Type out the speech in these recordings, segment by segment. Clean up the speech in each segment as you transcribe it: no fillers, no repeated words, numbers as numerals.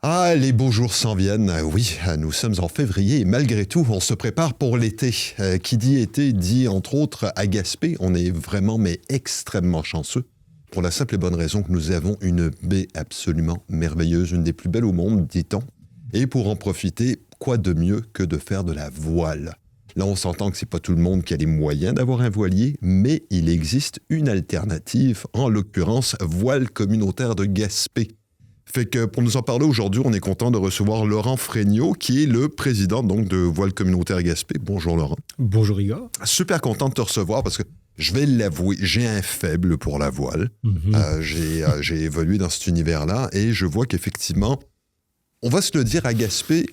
Ah, les beaux jours s'en viennent. Oui, nous sommes en février et malgré tout, on se prépare pour l'été. Qui dit été dit, entre autres, à Gaspé. On est vraiment, mais extrêmement chanceux pour la simple et bonne raison que nous avons une baie absolument merveilleuse, une des plus belles au monde, dit-on. Et pour en profiter, quoi de mieux que de faire de la voile? Là, on s'entend que c'est pas tout le monde qui a les moyens d'avoir un voilier, mais il existe une alternative, en l'occurrence, Voile communautaire de Gaspé. Fait que pour nous en parler aujourd'hui, on est content de recevoir Laurent Fréniaud, qui est le président donc, de Voile communautaire Gaspé. Bonjour Laurent. Bonjour Igor. Super content de te recevoir parce que je vais l'avouer, j'ai un faible pour la voile. J'ai évolué dans cet univers-là et je vois qu'effectivement, on va se le dire à Gaspé,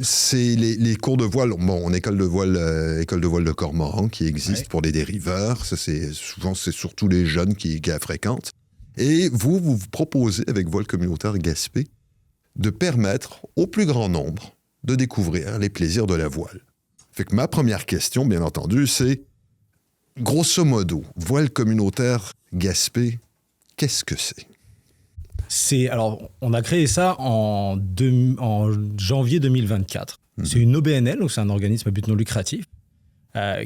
c'est les cours de voile, bon, école de voile de Cormoran qui existe pour les dériveurs. Ça, c'est surtout les jeunes qui la fréquentent. Et vous proposez, avec Voile communautaire Gaspé, de permettre au plus grand nombre de découvrir les plaisirs de la voile. Fait que ma première question, bien entendu, c'est, grosso modo, Voile communautaire Gaspé, qu'est-ce que c'est? Alors, on a créé ça en janvier 2024. C'est une OBNL, donc c'est un organisme à but non lucratif,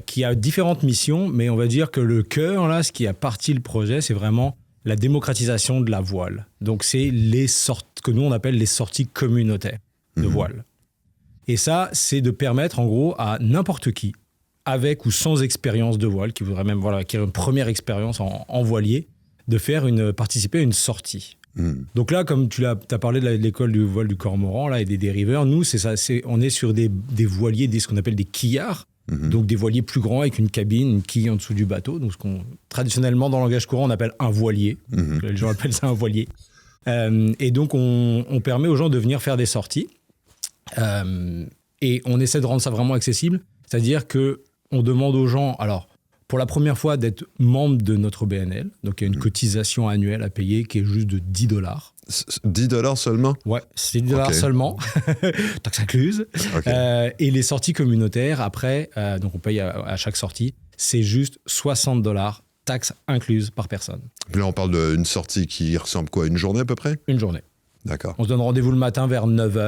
qui a différentes missions, mais on va dire que le cœur, là, ce qui a parti le projet, c'est vraiment la démocratisation de la voile. Donc, c'est que nous, on appelle les sorties communautaires de voile. Et ça, c'est de permettre, en gros, à n'importe qui, avec ou sans expérience de voile, qui voudrait même acquérir une première expérience en voilier, de participer à une sortie. Donc là, comme tu as parlé de l'école du voile du Cormoran là, et des dériveurs, nous, c'est ça, on est sur des voiliers, ce qu'on appelle des quillards, donc des voiliers plus grands avec une cabine, une quille en dessous du bateau. Donc ce qu'on traditionnellement dans le langage courant on appelle un voilier. Les gens appellent ça un voilier. Et donc on permet aux gens de venir faire des sorties et on essaie de rendre ça vraiment accessible. C'est-à-dire que on demande aux gens, alors pour la première fois, d'être membre de notre BNL. Donc, il y a une cotisation annuelle à payer qui est juste de $10. $10 seulement? Ouais, c'est $10 seulement, taxe incluse. Et les sorties communautaires, après, donc on paye à chaque sortie, c'est juste $60, taxe incluse par personne. Puis là, on parle d'une sortie qui ressemble quoi? Une journée à peu près? Une journée. D'accord. On se donne rendez-vous le matin vers 9h.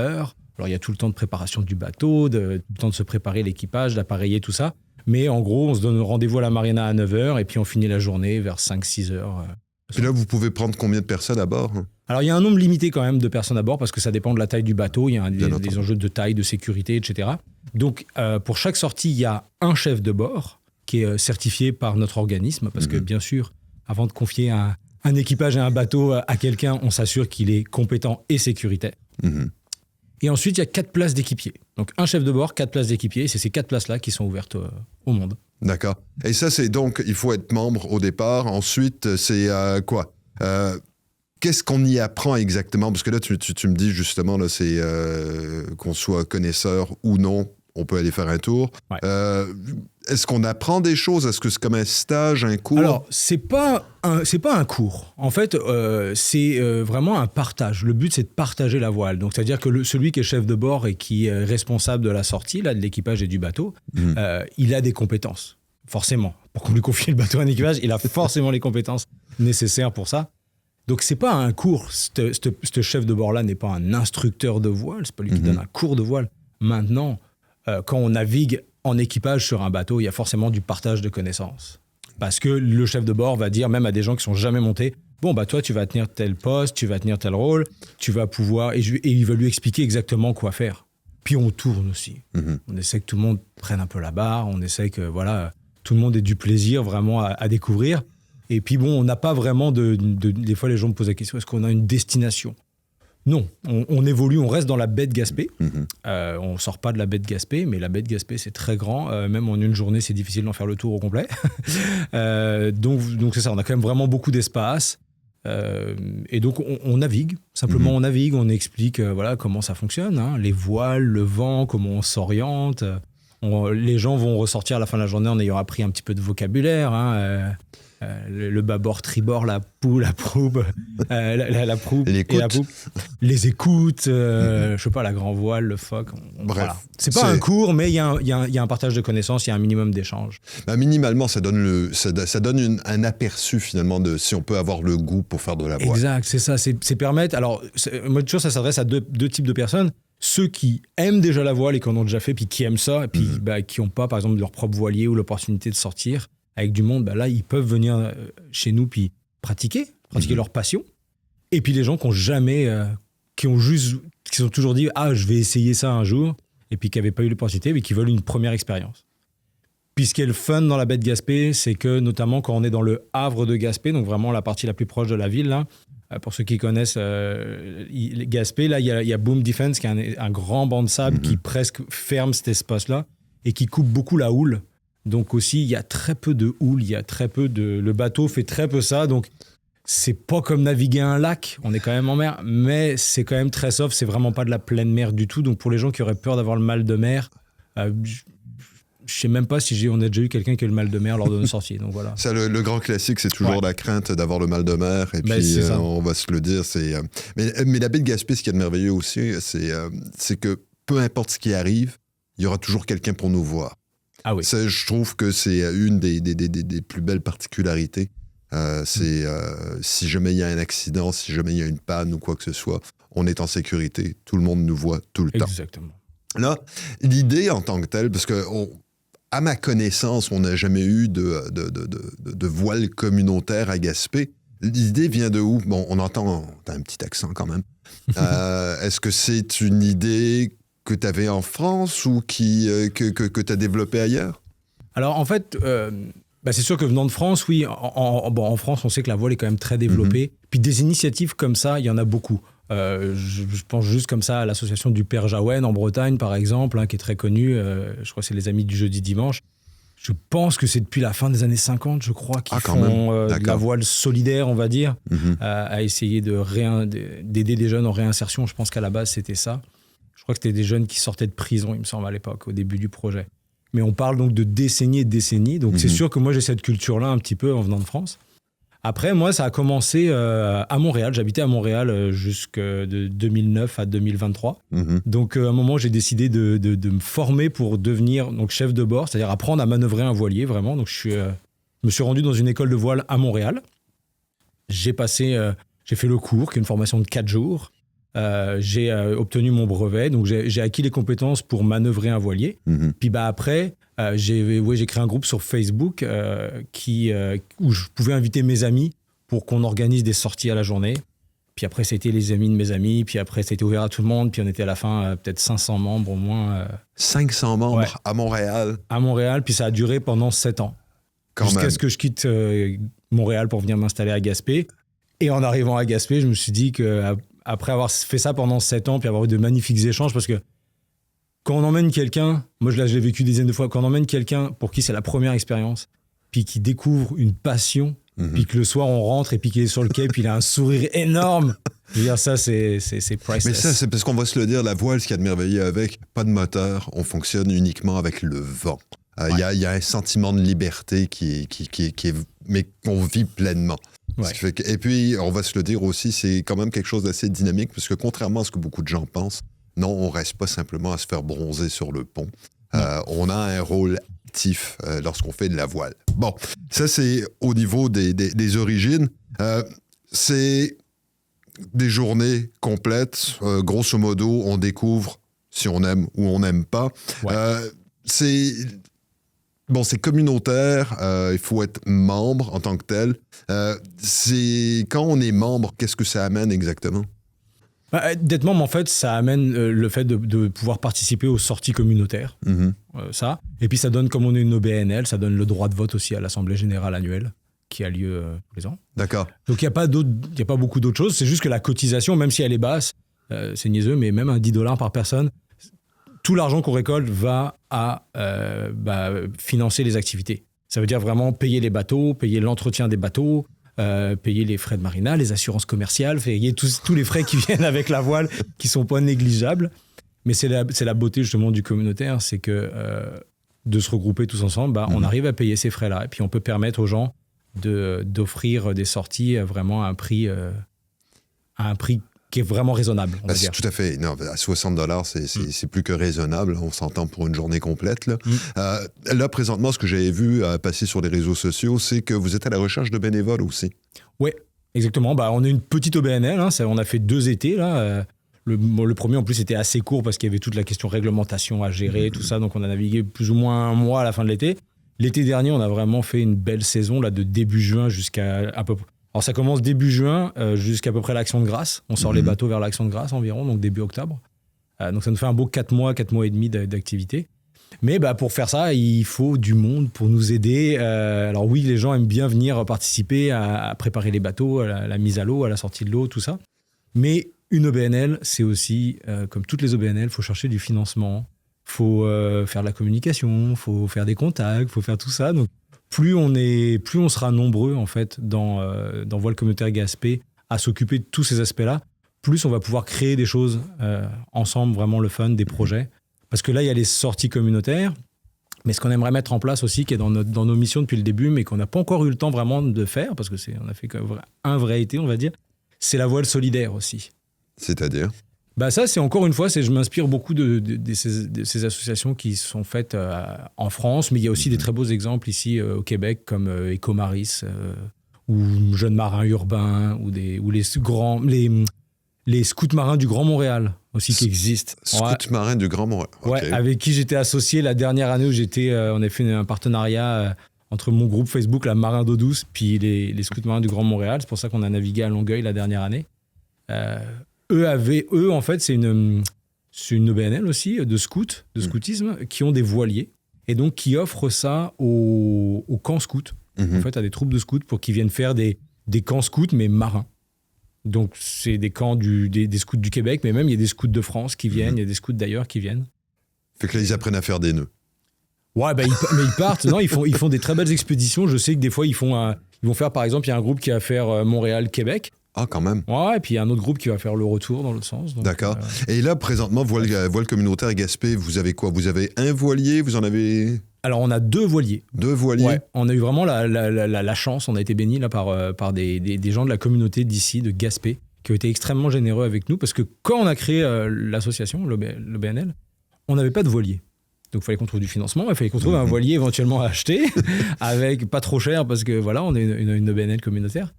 Alors, il y a tout le temps de préparation du bateau, tout le temps de se préparer l'équipage, d'appareiller tout ça. Mais en gros, on se donne rendez-vous à la marina à 9h et puis on finit la journée vers 5-6 heures. Et là, vous pouvez prendre combien de personnes à bord? Alors, il y a un nombre limité quand même de personnes à bord parce que ça dépend de la taille du bateau. Il y a des enjeux de taille, de sécurité, etc. Donc, pour chaque sortie, il y a un chef de bord qui est certifié par notre organisme parce que, bien sûr, avant de confier un équipage et un bateau à quelqu'un, on s'assure qu'il est compétent et sécuritaire. Et ensuite, il y a 4 places d'équipiers. Donc, un chef de bord, 4 places d'équipiers. Et c'est ces 4 places-là qui sont ouvertes au monde. D'accord. Et ça, c'est donc, il faut être membre au départ. Ensuite, c'est quoi? Qu'est-ce qu'on y apprend exactement? Parce que là, tu me dis justement, là, c'est qu'on soit connaisseur ou non, on peut aller faire un tour. Ouais. Est-ce qu'on apprend des choses? Est-ce que c'est comme un stage, un cours? Alors, c'est pas un cours. En fait, c'est vraiment un partage. Le but, c'est de partager la voile. Donc, c'est-à-dire que celui qui est chef de bord et qui est responsable de la sortie, là, de l'équipage et du bateau, il a des compétences, forcément. Pour qu'on lui confie le bateau à un équipage, il a forcément les compétences nécessaires pour ça. Donc, c'est pas un cours. Ce chef de bord-là n'est pas un instructeur de voile. C'est pas lui qui donne un cours de voile. Maintenant, quand on navigue en équipage sur un bateau, il y a forcément du partage de connaissances. Parce que le chef de bord va dire, même à des gens qui ne sont jamais montés, bon, bah toi, tu vas tenir tel poste, tu vas tenir tel rôle, tu vas pouvoir... Et il va lui expliquer exactement quoi faire. Puis on tourne aussi. On essaie que tout le monde prenne un peu la barre, on essaie que, voilà, tout le monde ait du plaisir vraiment à découvrir. Et puis bon, on n'a pas vraiment des fois, les gens me posent la question, est-ce qu'on a une destination ? Non, on évolue, on reste dans la baie de Gaspé. On ne sort pas de la baie de Gaspé, mais la baie de Gaspé, c'est très grand. Même en une journée, c'est difficile d'en faire le tour au complet. Donc c'est ça, on a quand même vraiment beaucoup d'espace. Et donc, on navigue. Simplement, on navigue, on explique voilà, comment ça fonctionne. Hein, les voiles, le vent, comment on s'oriente. Les gens vont ressortir à la fin de la journée en ayant appris un petit peu de vocabulaire. Hein, le bâbord, tribord, la proue, la proue L'écoute. et la poupe, les écoutes, je sais pas, la grand voile, le foc. Bref, voilà. C'est pas un cours, mais il y a un partage de connaissances, il y a un minimum d'échanges. Minimalement, ça donne un aperçu finalement de si on peut avoir le goût pour faire de la voile. Exact, c'est ça. C'est permettre. Alors, moi, toujours, ça s'adresse à deux types de personnes. Ceux qui aiment déjà la voile et qui en ont déjà fait, puis qui aiment ça, et puis qui n'ont pas, par exemple, leur propre voilier ou l'opportunité de sortir avec du monde, là, ils peuvent venir chez nous puis pratiquer leur passion. Et puis les gens qui ont jamais, qui sont toujours dit, je vais essayer ça un jour, et puis qui n'avaient pas eu l'opportunité, mais qui veulent une première expérience. Puis ce qui est le fun dans la baie de Gaspé, c'est que notamment quand on est dans le Havre de Gaspé, donc vraiment la partie la plus proche de la ville, là, pour ceux qui connaissent Gaspé, là, il y a Boom Defense, qui est un grand banc de sable qui presque ferme cet espace-là et qui coupe beaucoup la houle. Donc aussi, il y a très peu de houle, le bateau fait très peu ça, donc c'est pas comme naviguer un lac, on est quand même en mer, mais c'est quand même très soft, c'est vraiment pas de la pleine mer du tout. Donc pour les gens qui auraient peur d'avoir le mal de mer, je sais même pas si on a déjà eu quelqu'un qui a eu le mal de mer lors de nos sorties. Donc voilà. Ça, le grand classique, c'est toujours la crainte d'avoir le mal de mer. Et puis, on va se le dire. Mais la baie de Gaspé, ce qui est de merveilleux aussi, c'est que peu importe ce qui arrive, il y aura toujours quelqu'un pour nous voir. Ah oui. Ça, je trouve que c'est une des plus belles particularités. Si jamais il y a un accident, si jamais il y a une panne ou quoi que ce soit, on est en sécurité. Tout le monde nous voit tout le temps. Exactement. Là, l'idée en tant que telle, parce que à ma connaissance, on n'a jamais eu de voile communautaire à Gaspé. L'idée vient de où? Bon, on entend, t'as un petit accent quand même. Est-ce que c'est une idée que tu avais en France ou que tu as développée ailleurs? Alors, en fait, c'est sûr que venant de France, oui, en France, on sait que la voile est quand même très développée. Puis des initiatives comme ça, il y en a beaucoup. Je pense juste comme ça à l'association du Père Jaouen en Bretagne, par exemple, qui est très connue. Je crois que c'est les Amis du Jeudi-Dimanche. Je pense que c'est depuis la fin des années 50, je crois, qu'ils font de la voile solidaire, on va dire, à essayer d'aider des jeunes en réinsertion. Je pense qu'à la base, c'était ça. Je crois que c'était des jeunes qui sortaient de prison, il me semble, à l'époque, au début du projet. Mais on parle donc de décennies et de décennies. Donc c'est sûr que moi, j'ai cette culture-là un petit peu en venant de France. Après, moi, ça a commencé à Montréal. J'habitais à Montréal de 2009 à 2023. Donc, à un moment, j'ai décidé de me former pour devenir donc, chef de bord, c'est-à-dire apprendre à manœuvrer un voilier, vraiment. Donc, je me suis rendu dans une école de voile à Montréal. J'ai fait le cours, qui est une formation de 4 jours. J'ai obtenu mon brevet. Donc, j'ai acquis les compétences pour manœuvrer un voilier. Puis, après... j'ai créé un groupe sur Facebook où je pouvais inviter mes amis pour qu'on organise des sorties à la journée. Puis après, c'était les amis de mes amis. Puis après, c'était ouvert à tout le monde. Puis on était à la fin peut-être 500 membres au moins. 500 membres à Montréal? À Montréal. Puis ça a duré pendant 7 ans. Jusqu'à ce que je quitte Montréal pour venir m'installer à Gaspé. Et en arrivant à Gaspé, je me suis dit qu'après avoir fait ça pendant 7 ans, puis avoir eu de magnifiques échanges, parce que quand on emmène quelqu'un, moi je l'ai vécu des dizaines de fois, quand on emmène quelqu'un pour qui c'est la première expérience, puis qui découvre une passion, puis que le soir on rentre et puis qu'il est sur le quai, puis il a un sourire énorme. Je veux dire, ça c'est priceless. Mais ça, c'est parce qu'on va se le dire, la voile, ce qu'il y a de merveilleux avec, pas de moteur, on fonctionne uniquement avec le vent. Il y a un sentiment de liberté qui est mais qu'on vit pleinement. Ouais. Et puis, on va se le dire aussi, c'est quand même quelque chose d'assez dynamique, parce que contrairement à ce que beaucoup de gens pensent, non, on ne reste pas simplement à se faire bronzer sur le pont. On a un rôle actif lorsqu'on fait de la voile. Bon, ça, c'est au niveau des origines. C'est des journées complètes. Grosso modo, on découvre si on aime ou on n'aime pas. Ouais. C'est communautaire. Il faut être membre en tant que tel. Quand on est membre, qu'est-ce que ça amène exactement? D'être membre, en fait, ça amène le fait de pouvoir participer aux sorties communautaires. Ça. Et puis, ça donne, comme on est une OBNL, ça donne le droit de vote aussi à l'Assemblée générale annuelle qui a lieu tous les ans. D'accord. Donc, il n'y a pas beaucoup d'autres choses. C'est juste que la cotisation, même si elle est basse, c'est niaiseux, mais même à $10 par personne, tout l'argent qu'on récolte va à financer les activités. Ça veut dire vraiment payer les bateaux, payer l'entretien des bateaux, payer les frais de marina, les assurances commerciales, payer tous les frais qui viennent avec la voile, qui ne sont pas négligeables. Mais c'est la beauté justement du communautaire, c'est que de se regrouper tous ensemble, on arrive à payer ces frais-là. Et puis on peut permettre aux gens d'offrir des sorties vraiment à un prix qui est vraiment raisonnable, on va dire. Tout à fait. Non, à $60, c'est plus que raisonnable. On s'entend pour une journée complète. Là, présentement, ce que j'avais vu passer sur les réseaux sociaux, c'est que vous êtes à la recherche de bénévoles aussi. Oui, exactement. On a une petite OBNL. On a fait 2 étés. Là. Le premier, en plus, était assez court parce qu'il y avait toute la question réglementation à gérer, tout ça. Donc, on a navigué plus ou moins un mois à la fin de l'été. L'été dernier, on a vraiment fait une belle saison là, de début juin jusqu'à à peu près. Alors, ça commence début juin jusqu'à peu près l'Action de Grâce. On sort les bateaux vers l'Action de Grâce environ, donc début octobre. Donc, ça nous fait un beau 4 mois et demi d'activité. Mais pour faire ça, il faut du monde pour nous aider. Alors oui, les gens aiment bien venir participer à préparer les bateaux, à la mise à l'eau, à la sortie de l'eau, tout ça. Mais une OBNL, c'est aussi, comme toutes les OBNL, il faut chercher du financement, il faut faire de la communication, il faut faire des contacts, il faut faire tout ça. Donc, plus on sera nombreux en fait dans Voile Communautaire Gaspé à s'occuper de tous ces aspects-là, plus on va pouvoir créer des choses ensemble, vraiment le fun, des projets. Parce que là, il y a les sorties communautaires, mais ce qu'on aimerait mettre en place aussi, qui est dans nos missions depuis le début, mais qu'on n'a pas encore eu le temps vraiment de faire, parce que on a fait un vrai été, on va dire, c'est la voile solidaire aussi. C'est-à-dire ? Ça, c'est encore une fois, je m'inspire beaucoup de ces associations qui sont faites en France, mais il y a aussi des très beaux exemples ici au Québec, comme Ecomaris, ou Jeunes Marins Urbains, ou les scouts marins du Grand Montréal aussi qui existent. Scouts marins du Grand Montréal. Okay. Ouais, avec qui j'étais associé la dernière année où on a fait un partenariat entre mon groupe Facebook, la Marin d'eau douce, puis les scouts marins du Grand Montréal. C'est pour ça qu'on a navigué à Longueuil la dernière année. Eux, en fait, c'est une OBNL aussi de scoutisme, qui ont des voiliers et donc qui offrent ça aux camps scouts, en fait, à des troupes de scouts pour qu'ils viennent faire des camps scouts, mais marins. Donc, c'est des camps des scouts du Québec, mais même il y a des scouts de France qui viennent, il y a des scouts d'ailleurs qui viennent. Fait que là, ils apprennent à faire des nœuds. Ouais, mais ils partent. Non, ils font des très belles expéditions. Je sais que des fois, ils vont faire, par exemple, il y a un groupe qui va faire Montréal-Québec. Ah, quand même. Ouais, et puis il y a un autre groupe qui va faire le retour dans l'autre sens. Donc, d'accord. Et là, présentement, Voile Communautaire Gaspé, vous avez quoi ? Vous avez un voilier ? Vous en avez... Alors, on a 2 voiliers. 2 voiliers ? Ouais, on a eu vraiment la chance, on a été bénis là, par des gens de la communauté d'ici, de Gaspé, qui ont été extrêmement généreux avec nous, parce que quand on a créé l'association, l'OBNL, on n'avait pas de voilier. Donc, il fallait qu'on trouve du financement, il fallait qu'on trouve un voilier éventuellement à acheter, avec pas trop cher, parce que voilà, on est une OBNL communautaire.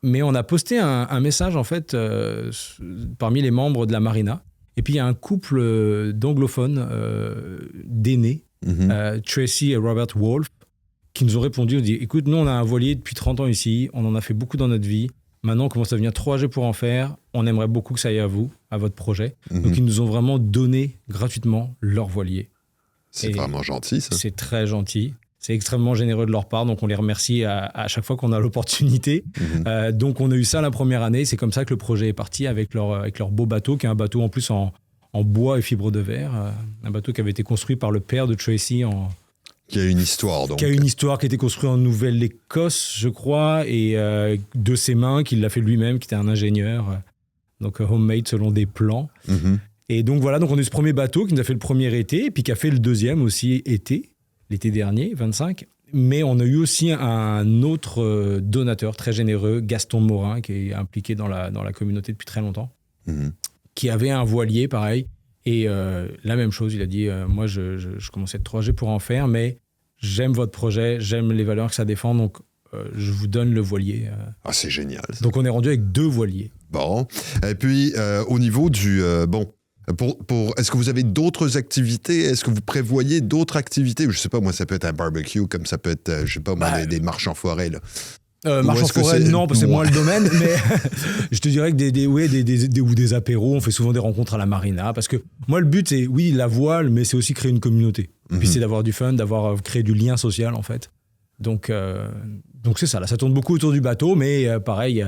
Mais on a posté un message, en fait, parmi les membres de la Marina. Et puis, il y a un couple d'anglophones d'aînés, Tracy et Robert Wolf, qui nous ont répondu, on dit, écoute, nous, on a un voilier depuis 30 ans ici, on en a fait beaucoup dans notre vie. Maintenant, on commence à venir 3G pour en faire. On aimerait beaucoup que ça aille à vous, à votre projet. Donc, ils nous ont vraiment donné gratuitement leur voilier. C'est vraiment gentil, ça. C'est très gentil. C'est extrêmement généreux de leur part. Donc, on les remercie à chaque fois qu'on a l'opportunité. Donc, on a eu ça la première année. C'est comme ça que le projet est parti avec leur beau bateau, qui est un bateau en plus en bois et fibre de verre. Un bateau qui avait été construit par le père de Tracy qui a une histoire, donc. Qui a une histoire, qui a été construit en Nouvelle-Écosse, je crois, et de ses mains, qu'il l'a fait lui-même, qui était un ingénieur, donc homemade selon des plans. Et donc voilà, donc on a eu ce premier bateau qui nous a fait le premier été, et puis qui a fait le deuxième aussi l'été dernier, 25. Mais on a eu aussi un autre donateur très généreux, Gaston Morin, qui est impliqué dans la communauté depuis très longtemps, qui avait un voilier, pareil. Et la même chose, il a dit, moi, je commençais de 3G pour en faire, mais j'aime votre projet, j'aime les valeurs que ça défend, donc je vous donne le voilier. Ah, c'est génial. Ça. Donc, on est rendu avec 2 voiliers. Bon. Et puis, au niveau du... est-ce que vous avez d'autres activités? Est-ce que vous prévoyez d'autres activités? Je sais pas, moi, ça peut être un barbecue, comme ça peut être, je sais pas, moi, des marches en forêt, là. Marche en forêt, non, parce que c'est moins le domaine, mais je te dirais que des apéros, on fait souvent des rencontres à la marina, parce que moi, le but, c'est, oui, la voile, mais c'est aussi créer une communauté. Puis c'est d'avoir du fun, d'avoir créé du lien social, en fait. Donc c'est ça, là, ça tourne beaucoup autour du bateau, mais pareil,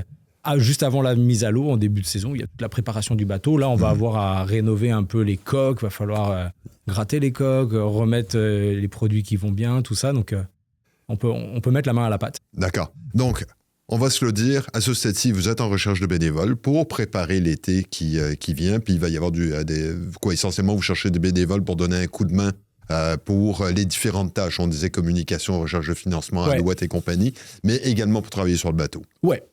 juste avant la mise à l'eau, en début de saison, il y a toute la préparation du bateau. Là, on va avoir à rénover un peu les coques, va falloir gratter les coques, remettre les produits qui vont bien, tout ça, donc... On peut mettre la main à la pâte. D'accord. Donc, on va se le dire, à ce stade-ci, vous êtes en recherche de bénévoles pour préparer l'été qui vient, puis il va y avoir essentiellement, vous cherchez des bénévoles pour donner un coup de main pour les différentes tâches. On disait communication, recherche de financement, Ouais. Alouette et compagnie, mais également pour travailler sur le bateau. Ouais,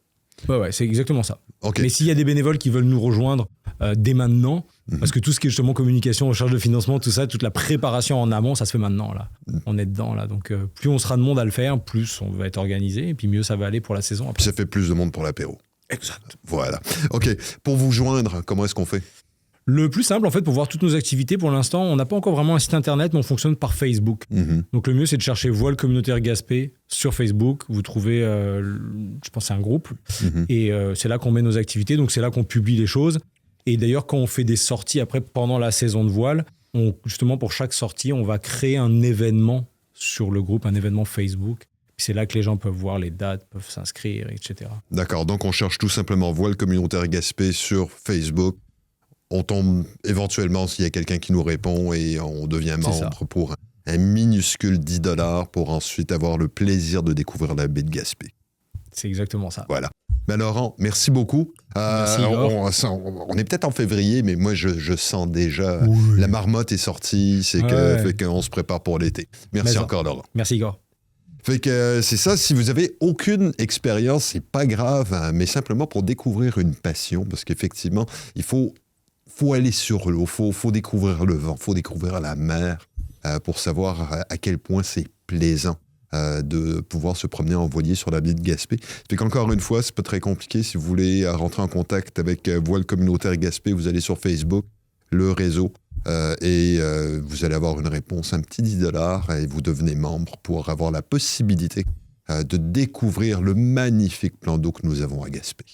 c'est exactement ça. OK. Mais s'il y a des bénévoles qui veulent nous rejoindre dès maintenant, parce que tout ce qui est justement communication, recherche de financement, tout ça, toute la préparation en amont, ça se fait maintenant. Là. On est dedans. Là. Donc plus on sera de monde à le faire, plus on va être organisé, et puis mieux ça va aller pour la saison après. Puis ça fait plus de monde pour l'apéro. Exact. Voilà. OK. Pour vous joindre, comment est-ce qu'on fait? Le plus simple, en fait, pour voir toutes nos activités, pour l'instant, on n'a pas encore vraiment un site internet, mais on fonctionne par Facebook. Donc le mieux, c'est de chercher Voile Communautaire Gaspé sur Facebook. Vous trouvez, je pense, c'est un groupe. Et c'est là qu'on met nos activités. Donc c'est là qu'on publie les choses. Et d'ailleurs, quand on fait des sorties après, pendant la saison de voile, justement, pour chaque sortie, on va créer un événement sur le groupe, un événement Facebook. Puis c'est là que les gens peuvent voir les dates, peuvent s'inscrire, etc. D'accord. Donc on cherche tout simplement Voile Communautaire Gaspé sur Facebook. On tombe éventuellement s'il y a quelqu'un qui nous répond et on devient membre pour un minuscule 10$ pour ensuite avoir le plaisir de découvrir la baie de Gaspé. C'est exactement ça. Voilà. Ben Laurent, merci beaucoup. Merci, Igor. On est peut-être en février, mais moi, je sens déjà la marmotte est sortie, fait qu'on se prépare pour l'été. Merci encore, Laurent. Merci, Igor. Fait que c'est ça, si vous avez aucune expérience, c'est pas grave, hein, mais simplement pour découvrir une passion, parce qu'effectivement, il faut aller sur l'eau, faut découvrir le vent, faut découvrir la mer pour savoir à quel point c'est plaisant de pouvoir se promener en voilier sur la baie de Gaspé. Fait qu'encore une fois, c'est pas très compliqué. Si vous voulez rentrer en contact avec Voile Communautaire Gaspé, vous allez sur Facebook, le réseau, et vous allez avoir une réponse, un petit 10$, et vous devenez membre pour avoir la possibilité de découvrir le magnifique plan d'eau que nous avons à Gaspé.